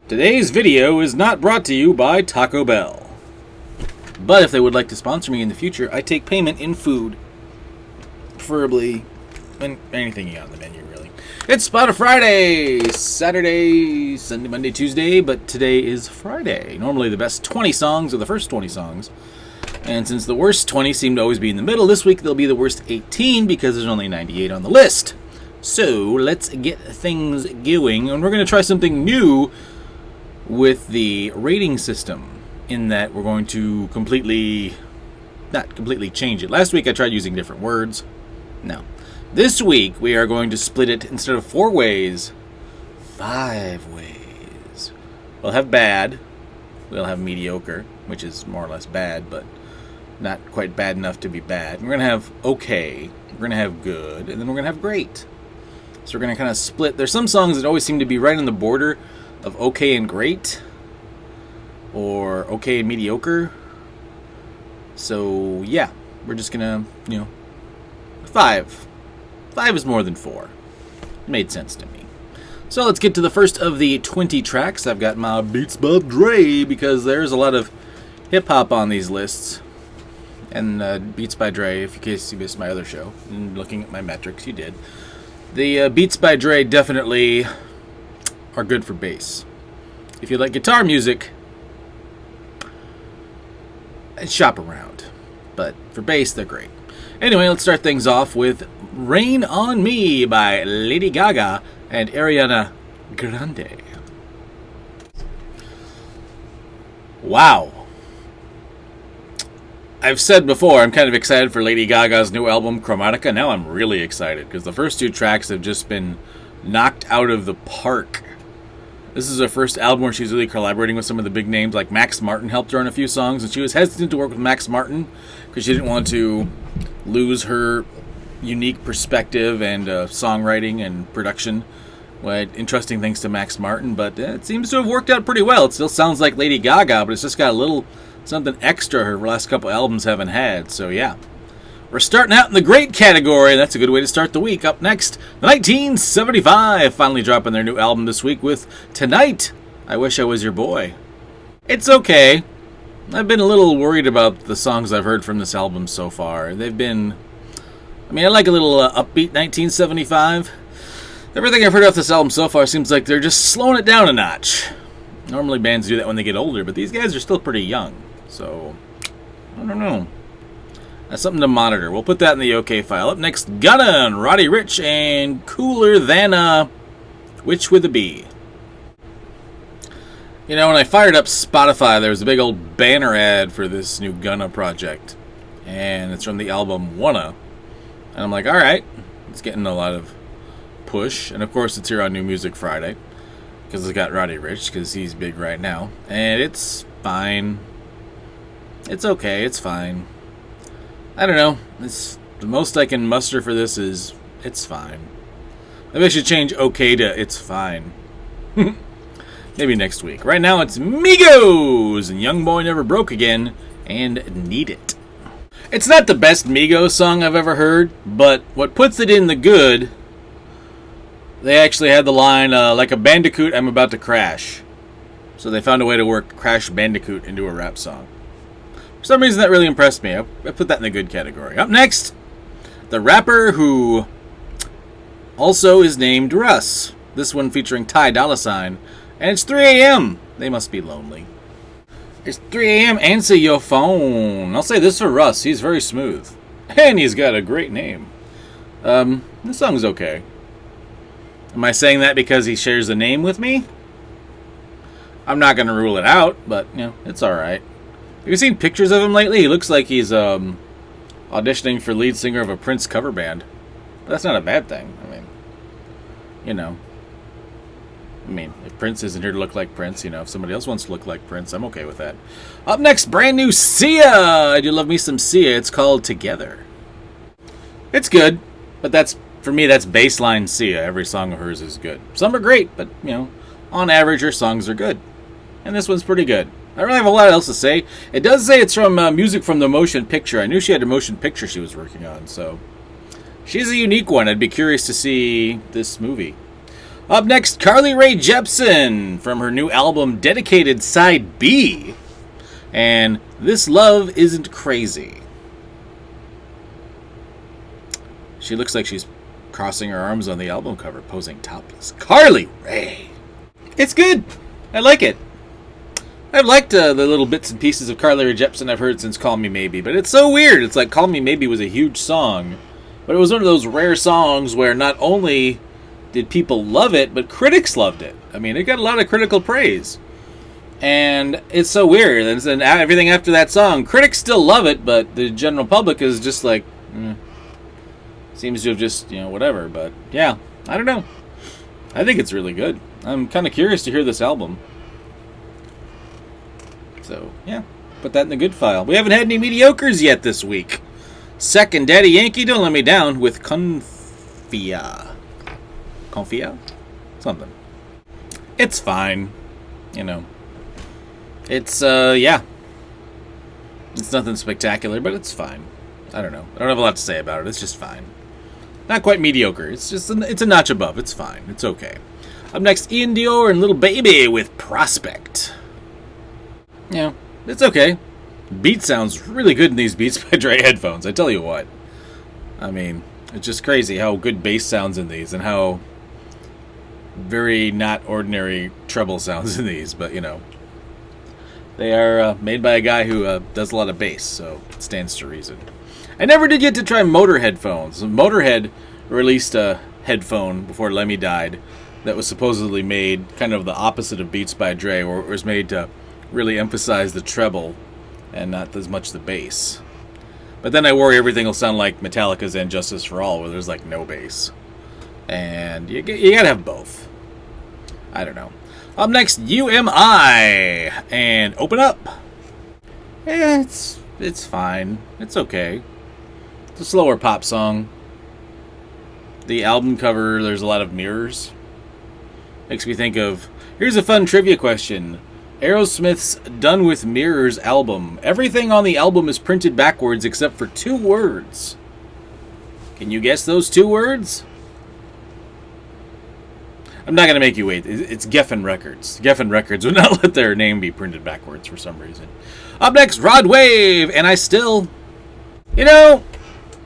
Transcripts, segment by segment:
Today's video is not brought to you by Taco Bell. But if they would like to sponsor me in the future, I take payment in food. Preferably anything you got on the menu, really. It's Spot of Friday! Saturday, Sunday, Monday, Tuesday, but today is Friday. Normally the best 20 songs are the first 20 songs. And since the worst 20 seem to always be in the middle, this week they'll be the worst 18 because there's only 98 on the list. So let's get things going, and we're going to try something new with the rating system, in that we're going to not completely change it. Last week I tried using different words. No. This week we are going to split it, instead of 4 ways, 5 ways. We'll have bad, we'll have mediocre, which is more or less bad, but not quite bad enough to be bad. We're going to have okay, we're going to have good, and then we're going to have great. So we're going to kind of split. There's some songs that always seem to be right on the border of okay and great, or okay and mediocre. So yeah, we're just gonna, 5 is more than 4. It made sense to me. So let's get to the first of the 20 tracks. I've got my Beats by Dre, because there's a lot of hip hop on these lists, and Beats by Dre, in case you missed my other show and looking at my metrics, you did. The Beats by Dre definitely are good for bass. If you like guitar music, shop around. But for bass, they're great. Anyway, let's start things off with Rain on Me by Lady Gaga and Ariana Grande. Wow. I've said before, I'm kind of excited for Lady Gaga's new album, Chromatica. Now I'm really excited, because the first 2 tracks have just been knocked out of the park. This is her first album where she's really collaborating with some of the big names, like Max Martin helped her on a few songs, and she was hesitant to work with Max Martin because she didn't want to lose her unique perspective and songwriting and production when entrusting things to Max Martin, but it seems to have worked out pretty well. It still sounds like Lady Gaga, but it's just got a little something extra her last couple albums haven't had, so yeah. We're starting out in the great category. That's a good way to start the week. Up next, 1975, finally dropping their new album this week with Tonight, I Wish I Was Your Boy. It's okay. I've been a little worried about the songs I've heard from this album so far. They've been... I like a little upbeat 1975. Everything I've heard off this album so far seems like they're just slowing it down a notch. Normally bands do that when they get older, but these guys are still pretty young. So, I don't know. That's something to monitor. We'll put that in the OK file. Up next, Gunna Roddy Ricch and Cooler Than a Witch with a B. When I fired up Spotify, there was a big old banner ad for this new Gunna project. And it's from the album Wanna. And I'm like, alright, it's getting a lot of push. And of course, it's here on New Music Friday, because it's got Roddy Ricch, because he's big right now. And it's fine. It's okay, it's fine. I don't know. It's the most I can muster for this is it's fine. Maybe I should change okay to it's fine. Maybe next week. Right now it's Migos and YoungBoy Never Broke Again and Need It. It's not the best Migos song I've ever heard, but what puts it in the good, they actually had the line, like a bandicoot, I'm about to crash. So they found a way to work Crash Bandicoot into a rap song. For some reason that really impressed me. I put that in the good category. Up next, the rapper who also is named Russ. This one featuring Ty Dolla Sign. And it's 3 a.m. They must be lonely. It's 3 a.m. Answer your phone. I'll say this for Russ. He's very smooth. And he's got a great name. This song's okay. Am I saying that because he shares a name with me? I'm not going to rule it out, but, it's alright. Have you seen pictures of him lately? He looks like he's auditioning for lead singer of a Prince cover band. But that's not a bad thing. If Prince isn't here to look like Prince, if somebody else wants to look like Prince, I'm okay with that. Up next, brand new Sia. I do love me some Sia. It's called Together. It's good, but for me, that's baseline Sia. Every song of hers is good. Some are great, but, on average, her songs are good. And this one's pretty good. I don't really have a lot else to say. It does say it's from music from the motion picture. I knew she had a motion picture she was working on, so she's a unique one. I'd be curious to see this movie. Up next, Rae Jepsen from her new album Dedicated Side B. And This Love Isn't Crazy. She looks like she's crossing her arms on the album cover, posing topless. Rae. It's good. I like it. I've liked the little bits and pieces of Rae Jepsen I've heard since Call Me Maybe, but it's so weird. It's like Call Me Maybe was a huge song, but it was one of those rare songs where not only did people love it, but critics loved it. I mean, it got a lot of critical praise. And it's so weird. And then everything after that song, critics still love it, but the general public is just like, seems to have just, whatever. But yeah, I don't know. I think it's really good. I'm kind of curious to hear this album. So, yeah, put that in the good file. We haven't had any mediocres yet this week. Sech Daddy Yankee, Don't Let Me Down with Confia. Something. It's fine. It's, yeah. It's nothing spectacular, but it's fine. I don't know. I don't have a lot to say about it. It's just fine. Not quite mediocre. It's just, it's a notch above. It's fine. It's okay. Up next, iann Dior and Lil Baby with Prospect. Yeah, it's okay. Beat sounds really good in these Beats by Dre headphones. I tell you what. I mean, it's just crazy how good bass sounds in these and how very not ordinary treble sounds in these. But, they are made by a guy who does a lot of bass, so it stands to reason. I never did get to try Motor headphones. Motorhead released a headphone before Lemmy died that was supposedly made kind of the opposite of Beats by Dre, or it was made to really emphasize the treble and not as much the bass. But then I worry everything will sound like Metallica's And Justice for All, where there's like no bass. And you gotta have both. I don't know. Up next, UMI and Open Up. Yeah, it's fine. It's okay. It's a slower pop song. The album cover, there's a lot of mirrors. Makes me think of, here's a fun trivia question. Aerosmith's Done With Mirrors album. Everything on the album is printed backwards except for 2 words. Can you guess those 2 words? I'm not going to make you wait. It's Geffen Records. Geffen Records would not let their name be printed backwards for some reason. Up next, Rod Wave, and I still... I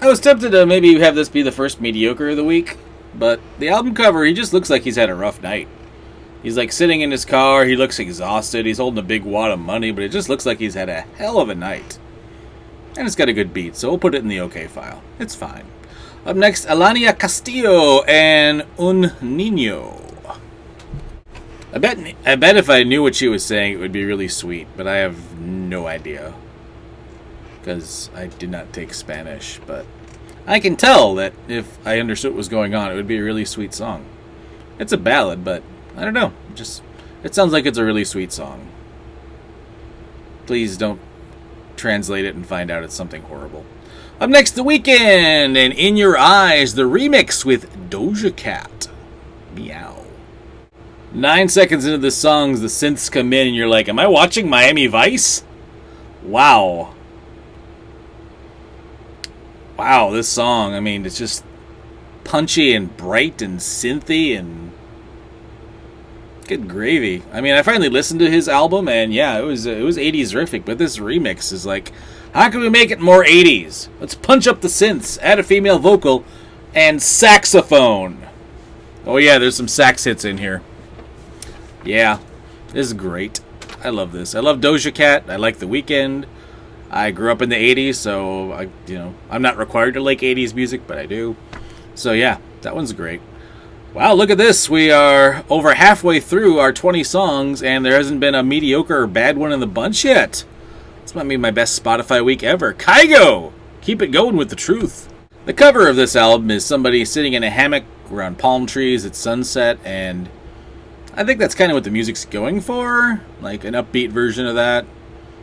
was tempted to maybe have this be the first mediocre of the week, but the album cover, he just looks like he's had a rough night. He's like sitting in his car, he looks exhausted, he's holding a big wad of money, but it just looks like he's had a hell of a night. And it's got a good beat, so we'll put it in the okay file. It's fine. Up next, Alaina Castilo and Un Niño. I bet if I knew what she was saying, it would be really sweet, but I have no idea. Because I did not take Spanish, but I can tell that if I understood what was going on, it would be a really sweet song. It's a ballad, but I don't know. It sounds like it's a really sweet song. Please don't translate it and find out it's something horrible. Up next, The Weeknd and In Your Eyes, the remix with Doja Cat. Meow. 9 seconds into the songs, the synths come in and you're like, am I watching Miami Vice? Wow. Wow, this song, I mean, it's just punchy and bright and synthy and good gravy. I mean, I finally listened to his album and yeah, it was 80s terrific, but this remix is like, how can we make it more 80s? Let's punch up the synths, add a female vocal, and saxophone. Oh yeah, there's some sax hits in here. Yeah, this is great. I love this. I love Doja Cat. I like The Weeknd. I grew up in the 80s, so I'm not required to like 80s music, but I do. So yeah, that one's great. Wow, look at this. We are over halfway through our 20 songs, and there hasn't been a mediocre or bad one in the bunch yet. This might be my best Spotify week ever. Kygo! Keep it going with the truth. The cover of this album is somebody sitting in a hammock around palm trees at sunset, and I think that's kind of what the music's going for, like an upbeat version of that.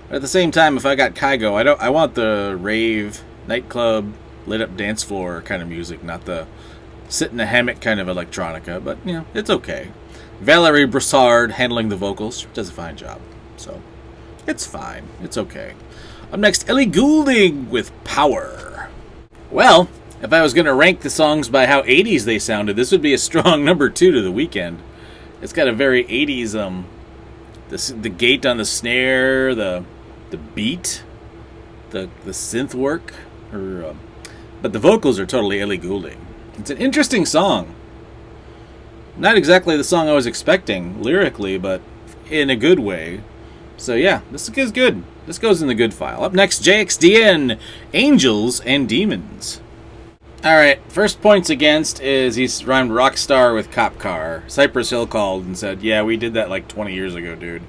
But at the same time, if I got Kygo, I want the rave, nightclub, lit up dance floor kind of music, not the sit in a hammock kind of electronica. But it's okay. Valerie Broussard handling the vocals, does a fine job. So it's fine. It's okay. Up next, Ellie Goulding with Power. Well, if I was going to rank the songs by how 80s they sounded, this would be a strong number 2 to The Weeknd. It's got a very 80s, the gate on the snare, the beat, the synth work, but the vocals are totally Ellie Goulding. It's an interesting song. Not exactly the song I was expecting lyrically, but in a good way. So yeah, this is good. This goes in the good file. Up next, jxdn, Angels and Demons. Alright, first points against is he's rhymed Rockstar with Cop Car. Cypress Hill called and said, yeah, we did that like 20 years ago, dude.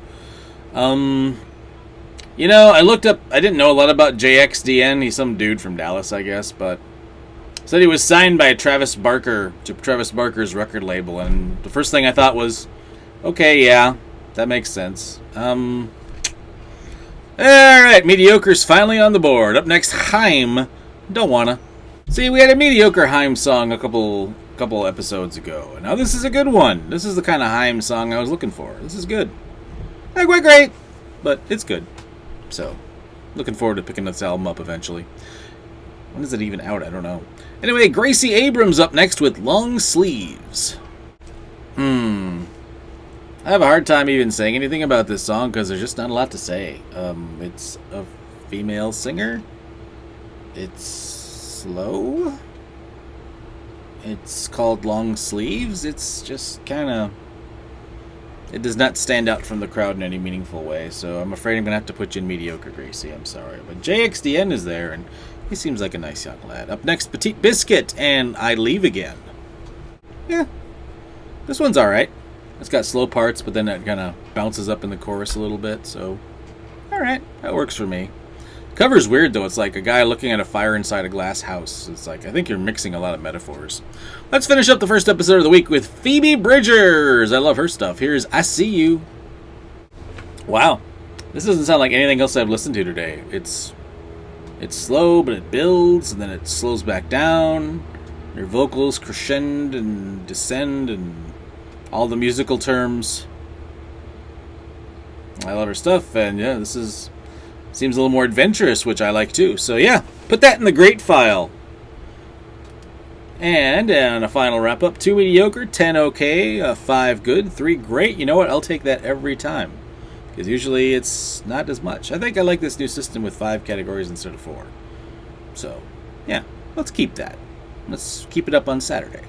You know, I looked up, I didn't know a lot about jxdn. He's some dude from Dallas, I guess, but said he was signed by Travis Barker to Travis Barker's record label, and the first thing I thought was, okay, yeah, that makes sense. Alright, Mediocre's finally on the board. Up next, HAIM, Don't Wanna. See, we had a mediocre HAIM song a couple episodes ago, and now this is a good one. This is the kind of HAIM song I was looking for. This is good. Not quite great, but it's good. So, looking forward to picking this album up eventually. When is it even out? I don't know. Anyway, Gracie Abrams up next with Long Sleeves. I have a hard time even saying anything about this song because there's just not a lot to say. It's a female singer. It's slow. It's called Long Sleeves. It's just kind of... It does not stand out from the crowd in any meaningful way, so I'm afraid I'm going to have to put you in mediocre, Gracie. I'm sorry. But jxdn is there, and he seems like a nice young lad. Up next, Petit Buiscuit and I Leave Again. Yeah, this one's alright. It's got slow parts, but then it kind of bounces up in the chorus a little bit, so alright, that works for me. Cover's weird, though. It's like a guy looking at a fire inside a glass house. It's like, I think you're mixing a lot of metaphors. Let's finish up the first episode of the week with Phoebe Bridgers. I love her stuff. Here's I See You. Wow. This doesn't sound like anything else I've listened to today. It's slow, but it builds, and then it slows back down. Your vocals crescend and descend, and all the musical terms. I love her stuff, and yeah, this seems a little more adventurous, which I like too. So yeah, put that in the great file. And a final wrap up: 2 mediocre, 10 okay, 5 good, 3 great. You know what? I'll take that every time, because usually it's not as much. I think I like this new system with 5 categories instead of 4. So yeah, let's keep that. Let's keep it up on Saturday.